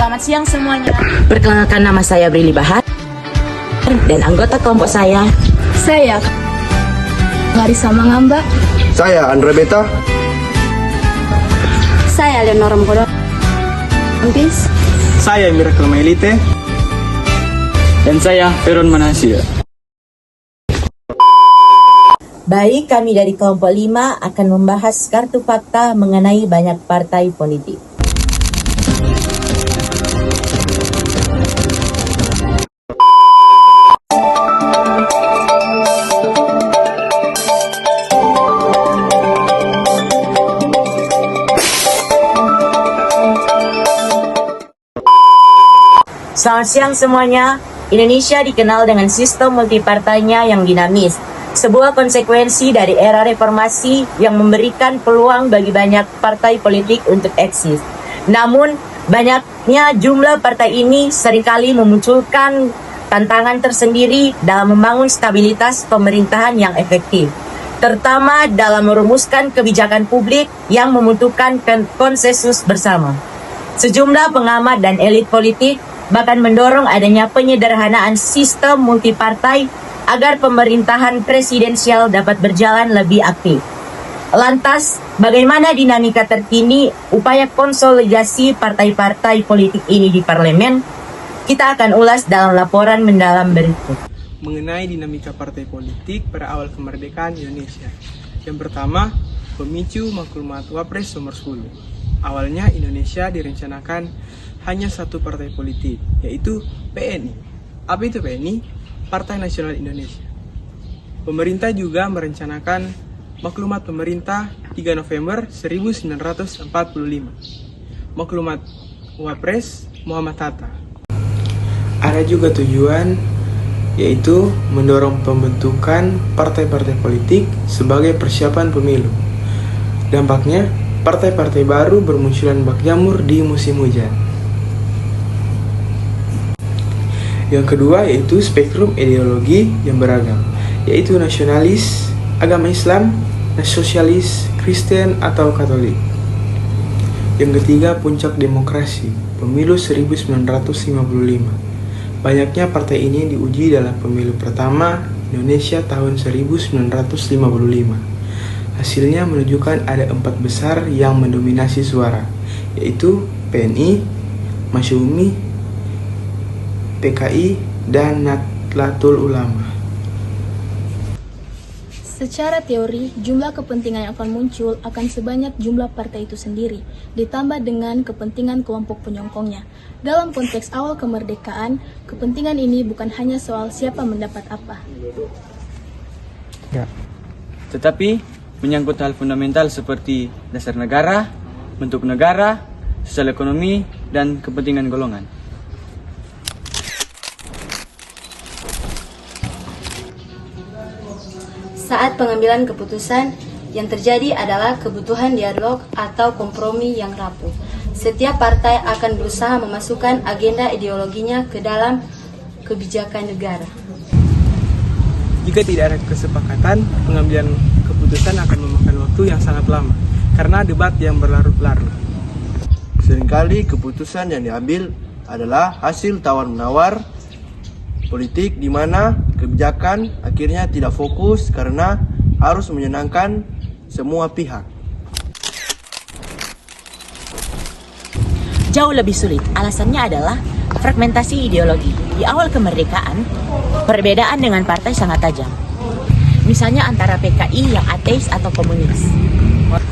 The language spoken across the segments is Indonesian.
Selamat siang semuanya. Perkenalkan, nama saya Brili Bahar dan anggota kelompok saya. Saya Larissa Mangamba. Saya Andre Beta. Saya Leonora Mkodo. Ampis. Saya Miracle Mailite. Dan saya Peron Manasir. Baik, kami dari kelompok 5 akan membahas kartu fakta mengenai banyak partai politik. Selamat siang semuanya. Indonesia dikenal dengan sistem multipartainya yang dinamis, sebuah konsekuensi dari era reformasi yang memberikan peluang bagi banyak partai politik untuk eksis. Namun, banyaknya jumlah partai ini seringkali memunculkan tantangan tersendiri dalam membangun stabilitas pemerintahan yang efektif, terutama dalam merumuskan kebijakan publik yang membutuhkan konsensus bersama. Sejumlah pengamat dan elit politik bahkan mendorong adanya penyederhanaan sistem multipartai agar pemerintahan presidensial dapat berjalan lebih aktif. Lantas, bagaimana dinamika terkini upaya konsolidasi partai-partai politik ini di parlemen? Kita akan ulas dalam laporan mendalam berikut. Mengenai dinamika partai politik pada awal kemerdekaan Indonesia. Yang pertama, pemicu maklumat Wapres nomor 10. Awalnya Indonesia direncanakan hanya satu partai politik, yaitu PNI. Apa itu PNI? Partai Nasional Indonesia. Pemerintah juga merencanakan maklumat pemerintah 3 November 1945. Maklumat Wapres Muhammad Hatta. Ada juga tujuan, yaitu mendorong pembentukan partai-partai politik sebagai persiapan pemilu. Dampaknya, partai-partai baru bermunculan bak jamur di musim hujan. Yang kedua yaitu spektrum ideologi yang beragam, yaitu nasionalis, agama Islam, sosialis, Kristen atau Katolik. Yang ketiga, puncak demokrasi, pemilu 1955. Banyaknya partai ini diuji dalam pemilu pertama Indonesia tahun 1955. Hasilnya menunjukkan ada 4 besar yang mendominasi suara, yaitu PNI, Masyumi, PKI, dan Nahdlatul Ulama. Secara teori, jumlah kepentingan yang akan muncul akan sebanyak jumlah partai itu sendiri, ditambah dengan kepentingan kelompok penyokongnya. Dalam konteks awal kemerdekaan, kepentingan ini bukan hanya soal siapa mendapat apa. Tetapi menyangkut hal fundamental seperti dasar negara, bentuk negara, sosial ekonomi, dan kepentingan golongan. Saat pengambilan keputusan, yang terjadi adalah kebutuhan dialog atau kompromi yang rapuh. Setiap partai akan berusaha memasukkan agenda ideologinya ke dalam kebijakan negara. Jika tidak ada kesepakatan, pengambilan keputusan akan memakan waktu yang sangat lama karena debat yang berlarut-larut. Seringkali keputusan yang diambil adalah hasil tawar-menawar politik di mana kebijakan akhirnya tidak fokus karena harus menyenangkan semua pihak. Jauh lebih sulit, alasannya adalah fragmentasi ideologi. Di awal kemerdekaan, perbedaan dengan partai sangat tajam. Misalnya antara PKI yang ateis atau komunis,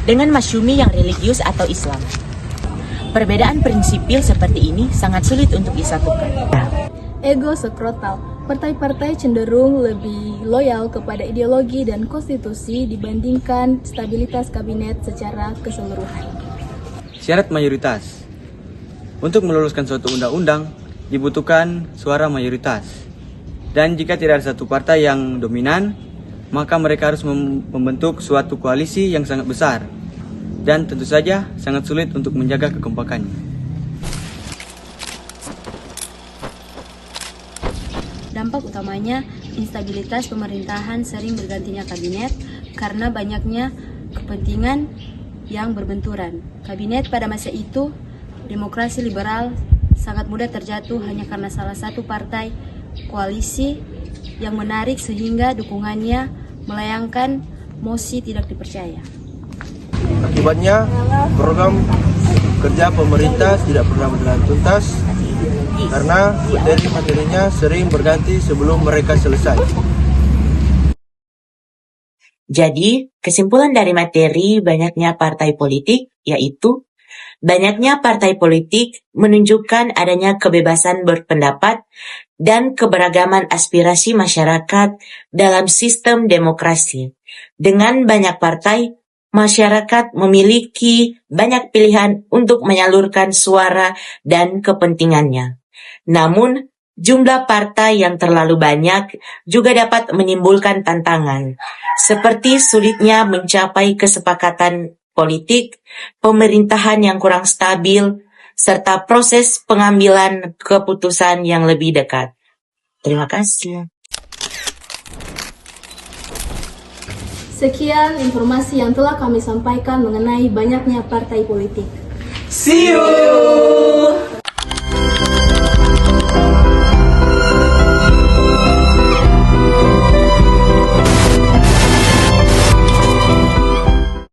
dengan Masyumi yang religius atau Islam. Perbedaan prinsipil seperti ini sangat sulit untuk disatukan. Ego sektoral, partai-partai cenderung lebih loyal kepada ideologi dan konstitusi dibandingkan stabilitas kabinet secara keseluruhan. Syarat mayoritas. Untuk meluluskan suatu undang-undang, dibutuhkan suara mayoritas. Dan jika tidak ada satu partai yang dominan, maka mereka harus membentuk suatu koalisi yang sangat besar. Dan tentu saja sangat sulit untuk menjaga kekompakannya. Dampak utamanya, instabilitas pemerintahan sering bergantinya kabinet karena banyaknya kepentingan yang berbenturan. Kabinet pada masa itu, demokrasi liberal sangat mudah terjatuh hanya karena salah satu partai koalisi yang menarik sehingga dukungannya melayangkan mosi tidak dipercaya. Akibatnya, program kerja pemerintah tidak pernah berjalan tuntas karena materi-materinya sering berganti sebelum mereka selesai. Jadi, kesimpulan dari materi banyaknya partai politik yaitu banyaknya partai politik menunjukkan adanya kebebasan berpendapat dan keberagaman aspirasi masyarakat dalam sistem demokrasi. Dengan banyak partai, masyarakat memiliki banyak pilihan untuk menyalurkan suara dan kepentingannya. Namun, jumlah partai yang terlalu banyak juga dapat menimbulkan tantangan, seperti sulitnya mencapai kesepakatan politik, pemerintahan yang kurang stabil, serta proses pengambilan keputusan yang lebih dekat. Terima kasih. Sekian informasi yang telah kami sampaikan mengenai banyaknya partai politik. See you!